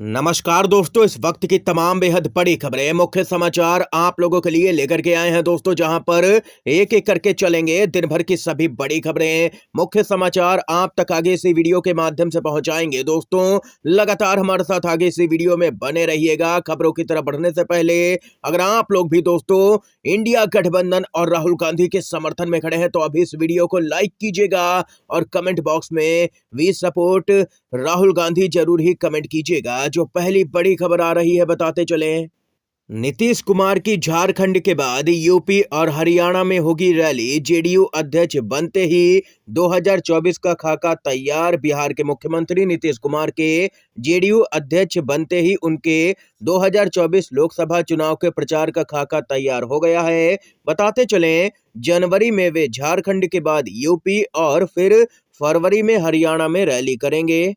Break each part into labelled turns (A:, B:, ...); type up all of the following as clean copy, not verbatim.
A: नमस्कार दोस्तों, इस वक्त की तमाम बेहद बड़ी खबरें, मुख्य समाचार आप लोगों के लिए लेकर के आए हैं दोस्तों, जहां पर एक एक करके चलेंगे दिन भर की सभी बड़ी खबरें। मुख्य समाचार आप तक आगे इसी वीडियो के माध्यम से पहुंचाएंगे दोस्तों। लगातार हमारे साथ आगे इसी वीडियो में बने रहिएगा। खबरों की तरफ बढ़ने से पहले अगर आप लोग भी दोस्तों इंडिया गठबंधन और राहुल गांधी के समर्थन में खड़े हैं तो अभी इस वीडियो को लाइक कीजिएगा और कमेंट बॉक्स में वी सपोर्ट राहुल गांधी जरूर ही कमेंट कीजिएगा। जो पहली बड़ी खबर आ रही है बताते चलें। नीतीश कुमार की झारखंड के बाद यूपी और हरियाणा में होगी रैली। जेडीयू अध्यक्ष बनते ही 2024 का खाका तैयार। बिहार के मुख्यमंत्री नीतीश कुमार के जेडीयू अध्यक्ष बनते ही उनके 2024 लोकसभा चुनाव के प्रचार का खाका तैयार हो गया है। बताते चलें, जनवरी में वे झारखंड के बाद यूपी और फिर फरवरी में हरियाणा में रैली करेंगे।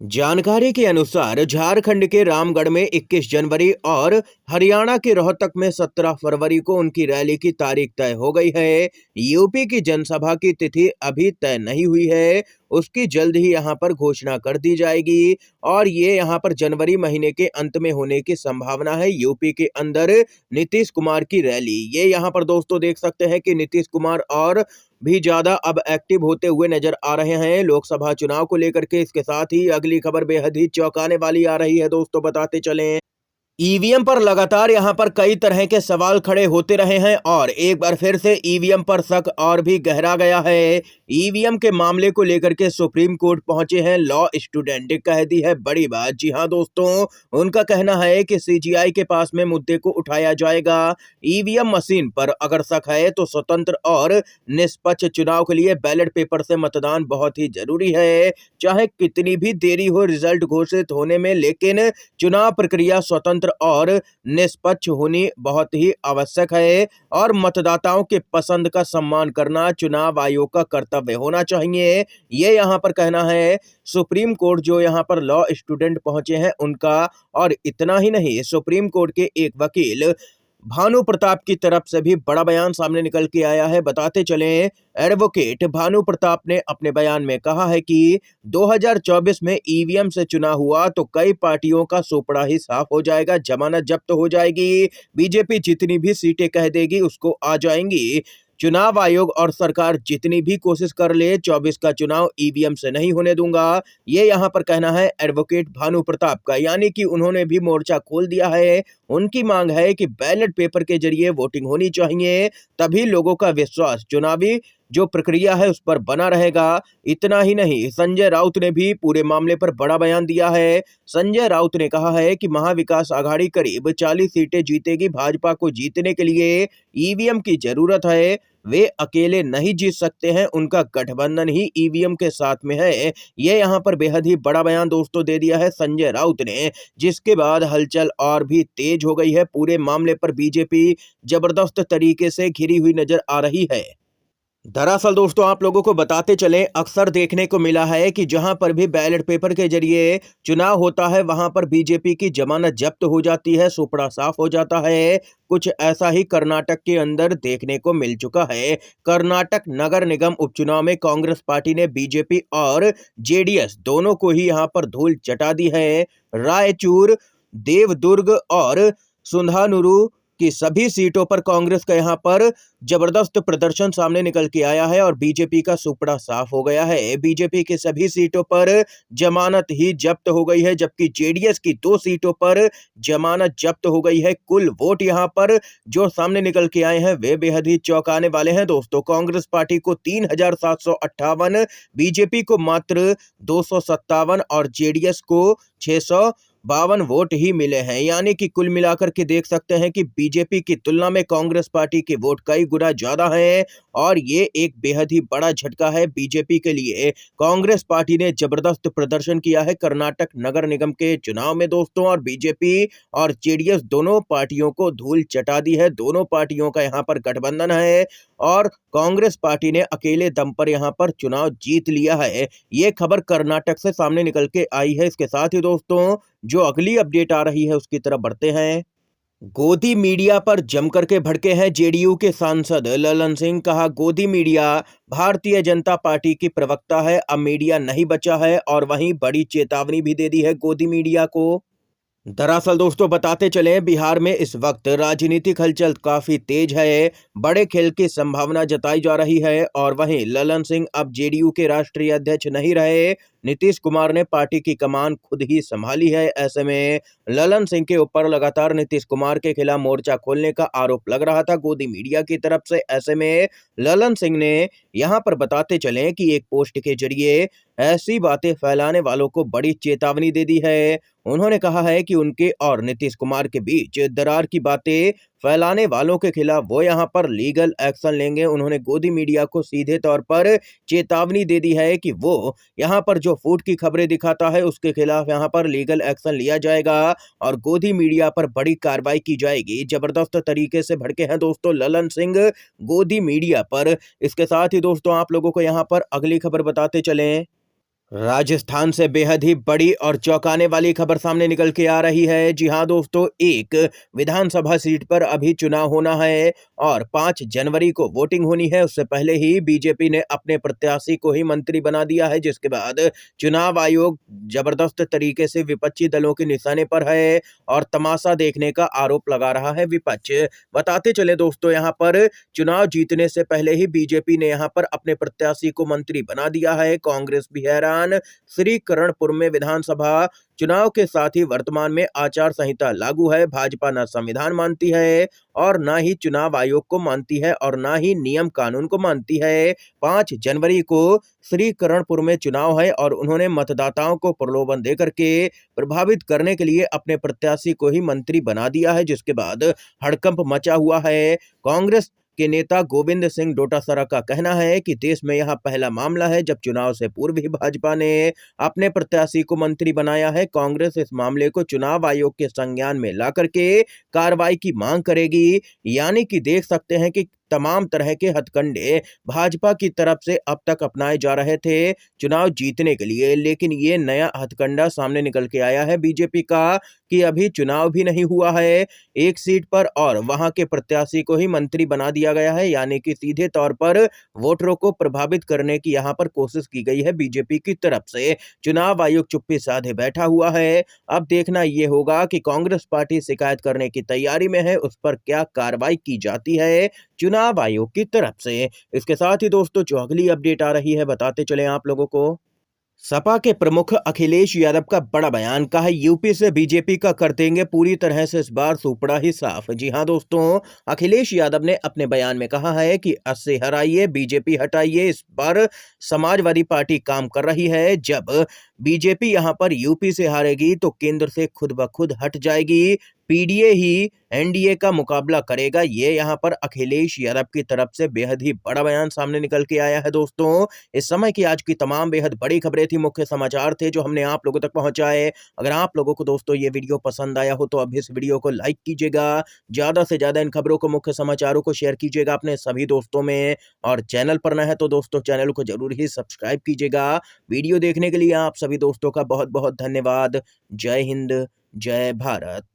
A: जानकारी के अनुसार झारखंड के रामगढ़ में 21 जनवरी और हरियाणा के रोहतक में 17 फरवरी को उनकी रैली की तारीख तय हो गई है। यूपी की जनसभा की तिथि अभी तय नहीं हुई है, उसकी जल्द ही यहां पर घोषणा कर दी जाएगी और ये यहां पर जनवरी महीने के अंत में होने की संभावना है। यूपी के अंदर नीतीश कुमार की रैली, ये यहां पर दोस्तों देख सकते हैं कि नीतीश कुमार और भी ज्यादा अब एक्टिव होते हुए नजर आ रहे हैं लोकसभा चुनाव को लेकर के। इसके साथ ही अगली खबर बेहद ही चौंकाने वाली आ रही है दोस्तों, बताते चलें। ईवीएम पर लगातार यहां पर कई तरह के सवाल खड़े होते रहे हैं और एक बार फिर से ईवीएम पर शक और भी गहरा गया है। ईवीएम के मामले को लेकर के सुप्रीम कोर्ट पहुंचे हैं लॉ स्टूडेंट। कह दी है बड़ी बात। जी हां दोस्तों, उनका कहना है कि सीजीआई के पास में मुद्दे को उठाया जाएगा। ईवीएम मशीन पर अगर शक है तो स्वतंत्र और निष्पक्ष चुनाव के लिए बैलेट पेपर से मतदान बहुत ही जरूरी है। चाहे कितनी भी देरी हो रिजल्ट घोषित होने में, लेकिन चुनाव प्रक्रिया स्वतंत्र और निष्पक्ष होनी बहुत ही आवश्यक है और मतदाताओं के पसंद का सम्मान करना चुनाव आयोग का कर्तव्य होना चाहिए। ये यहां पर कहना है सुप्रीम कोर्ट जो यहां पर लॉ स्टूडेंट पहुंचे हैं उनका। और इतना ही नहीं, सुप्रीम कोर्ट के एक वकील भानु प्रताप की तरफ से भी बड़ा बयान सामने निकल के आया है। बताते चलें, एडवोकेट भानु प्रताप ने अपने बयान में कहा है कि 2024 में ईवीएम से चुनाव हुआ तो कई पार्टियों का सोपड़ा ही साफ हो जाएगा, जमानत जब्त हो जाएगी, बीजेपी जितनी भी सीटें कह देगी उसको आ जाएंगी। चुनाव आयोग और सरकार जितनी भी कोशिश कर ले 24 का चुनाव ईवीएम से नहीं होने दूंगा। ये यहाँ पर कहना है एडवोकेट भानु प्रताप का, यानी कि उन्होंने भी मोर्चा खोल दिया है। उनकी मांग है कि बैलेट पेपर के जरिए वोटिंग होनी चाहिए, तभी लोगों का विश्वास चुनावी जो प्रक्रिया है उस पर बना रहेगा। इतना ही नहीं, संजय राउत ने भी पूरे मामले पर बड़ा बयान दिया है। संजय राउत ने कहा है कि महाविकास आघाड़ी करीब 40 सीटें जीतेगी। भाजपा को जीतने के लिए ईवीएम की जरूरत है, वे अकेले नहीं जीत सकते हैं, उनका गठबंधन ही ईवीएम के साथ में है। ये यहाँ पर बेहद ही बड़ा बयान दोस्तों दे दिया है संजय राउत ने, जिसके बाद हलचल और भी तेज हो गई है। पूरे मामले पर बीजेपी जबरदस्त तरीके से घिरी हुई नजर आ रही है। दरअसल दोस्तों आप लोगों को बताते चलें, अक्सर देखने को मिला है कि जहां पर भी बैलेट पेपर के जरिए चुनाव होता है वहां पर बीजेपी की जमानत जब्त हो जाती है, सोपड़ा साफ हो जाता है। कुछ ऐसा ही कर्नाटक के अंदर देखने को मिल चुका है। कर्नाटक नगर निगम उपचुनाव में कांग्रेस पार्टी ने बीजेपी और जेडीएस दोनों को ही यहां पर धूल चटा दी है। रायचूर, देवदुर्ग और सुंधानुरु की सभी सीटों पर कांग्रेस का यहां पर जबरदस्त प्रदर्शन सामने निकल के आया है और बीजेपी का सुपड़ा साफ हो गया है। बीजेपी की सभी सीटों पर जमानत ही जब्त हो गई है, जबकि जेडीएस की 2 सीटों पर जमानत जब्त हो गई है। कुल वोट यहां पर जो सामने निकल के आए हैं वे बेहद ही चौंकाने वाले हैं दोस्तों। कांग्रेस पार्टी को 3758, बीजेपी को मात्र 257 और जेडीएस को 652 वोट ही मिले हैं। यानी कि कुल मिलाकर के देख सकते हैं कि बीजेपी की तुलना में कांग्रेस पार्टी के वोट कई गुना ज्यादा हैं और ये एक बेहद ही बड़ा झटका है बीजेपी के लिए। कांग्रेस पार्टी ने जबरदस्त प्रदर्शन किया है कर्नाटक नगर निगम के चुनाव में दोस्तों और बीजेपी और जेडीएस दोनों पार्टियों को धूल चटा दी है। दोनों पार्टियों का यहाँ पर गठबंधन है और कांग्रेस पार्टी ने अकेले दम पर यहाँ पर चुनाव जीत लिया है। ये खबर कर्नाटक से सामने निकल के आई है। इसके साथ ही दोस्तों जो अगली अपडेट आ रही है उसकी तरफ बढ़ते हैं। गोदी मीडिया पर जमकर के भड़के हैं जेडीयू के सांसद ललन सिंह। कहा, गोदी मीडिया भारतीय जनता पार्टी की प्रवक्ता है, अब मीडिया नहीं बचा है। और वहीं बड़ी चेतावनी भी दे दी है गोदी मीडिया को। दरअसल दोस्तों बताते चलें, बिहार में इस वक्त राजनीतिक हलचल काफी तेज है। बड़े खेल की संभावना जताई जा रही है। और वहीं ललन सिंह अब जेडीयू के राष्ट्रीय अध्यक्ष नहीं रहे। नीतीश कुमार ने पार्टी की कमान खुद ही संभाली है। ऐसे में ललन सिंह के ऊपर लगातार नीतीश कुमार के खिलाफ मोर्चा खोलने का आरोप लग रहा था गोदी मीडिया की तरफ से। ऐसे में ललन सिंह ने यहां पर बताते चलें कि एक पोस्ट के जरिए ऐसी बातें फैलाने वालों को बड़ी चेतावनी दे दी है। उन्होंने कहा है कि उनके और नीतीश कुमार के बीच दरार की बातें फैलाने वालों के खिलाफ वो यहां पर लीगल एक्शन लेंगे। उन्होंने गोदी मीडिया को सीधे तौर पर चेतावनी दे दी है कि वो यहां पर जो फूट की खबरें दिखाता है उसके खिलाफ यहां पर लीगल एक्शन लिया जाएगा और गोदी मीडिया पर बड़ी कार्रवाई की जाएगी। जबरदस्त तरीके से भड़के हैं दोस्तों ललन सिंह गोदी मीडिया पर। इसके साथ ही दोस्तों आप लोगों को यहां पर अगली खबर बताते चलें। राजस्थान से बेहद ही बड़ी और चौंकाने वाली खबर सामने निकल के आ रही है। जी हां दोस्तों, एक विधानसभा सीट पर अभी चुनाव होना है और 5 जनवरी को वोटिंग होनी है। उससे पहले ही बीजेपी ने अपने प्रत्याशी को ही मंत्री बना दिया है, जिसके बाद चुनाव आयोग जबरदस्त तरीके से विपक्षी दलों के निशाने पर है और तमाशा देखने का आरोप लगा रहा है विपक्ष। बताते चले दोस्तों, यहाँ पर चुनाव जीतने से पहले ही बीजेपी ने यहाँ पर अपने प्रत्याशी को मंत्री बना दिया है। कांग्रेस भी हैरान। श्रीकरणपुर में विधानसभा चुनाव के साथ ही वर्तमान में आचार संहिता लागू है। भाजपा न संविधान मानती है और न ही चुनाव आयोग को मानती है और न ही नियम कानून को मानती है। 5 जनवरी को श्रीकरणपुर में चुनाव है और उन्होंने मतदाताओं को प्रलोभन देकर के प्रभावित करने के लिए अपने प्रत्याशी को ही मंत्री बना दिया है, जिसके बाद हड़कंप मचा हुआ है। कांग्रेस के नेता गोविंद सिंह डोटासरा का कहना है कि देश में यह पहला मामला है जब चुनाव से पूर्व ही भाजपा ने अपने प्रत्याशी को मंत्री बनाया है। कांग्रेस इस मामले को चुनाव आयोग के संज्ञान में लाकर के कार्रवाई की मांग करेगी। यानी कि देख सकते हैं कि तमाम तरह के हथकंडे भाजपा की तरफ से अब तक अपनाए जा रहे थे चुनाव जीतने के लिए, लेकिन ये नया हथकंडा सामने निकल के आया है बीजेपी का कि अभी चुनाव भी नहीं हुआ है एक सीट पर और वहां के प्रत्याशी को ही मंत्री बना दिया गया है। यानी कि सीधे तौर पर वोटरों को प्रभावित करने की यहां पर कोशिश की गई है बीजेपी की तरफ से। चुनाव आयोग चुप्पी साधे बैठा हुआ है। अब देखना ये होगा कि कांग्रेस पार्टी शिकायत करने की तैयारी में है, उस पर क्या कार्रवाई की जाती है चुनाव आयोग की तरफ से। इसके साथ ही दोस्तों जो अगली अपडेट आ रही है बताते चले आप लोगों को। सपा के प्रमुख अखिलेश यादव का बड़ा बयान। कहा, यूपी से बीजेपी का कर देंगे पूरी तरह से इस बार सुपड़ा ही साफ। जी हां दोस्तों, अखिलेश यादव ने अपने बयान में कहा है कि 80 हराइए, बीजेपी हटाइए। इस पर समाजवादी पार्टी काम कर रही है। जब बीजेपी यहां पर यूपी से हारेगी तो केंद्र से खुद ब खुद हट जाएगी। पीडीए ही एनडीए का मुकाबला करेगा। ये यहाँ पर अखिलेश यादव की तरफ से बेहद ही बड़ा बयान सामने निकल के आया है। दोस्तों, इस समय की आज की तमाम बेहद बड़ी खबरें थी, मुख्य समाचार थे जो हमने आप लोगों तक पहुंचाए। अगर आप लोगों को दोस्तों ये वीडियो पसंद आया हो तो अभी इस वीडियो को लाइक कीजिएगा, ज्यादा से ज्यादा इन खबरों को, मुख्य समाचारों को शेयर कीजिएगा अपने सभी दोस्तों में, और चैनल पर नए हैं तो दोस्तों चैनल को जरूर ही सब्सक्राइब कीजिएगा। वीडियो देखने के लिए आप सभी दोस्तों का बहुत बहुत धन्यवाद। जय हिंद, जय भारत।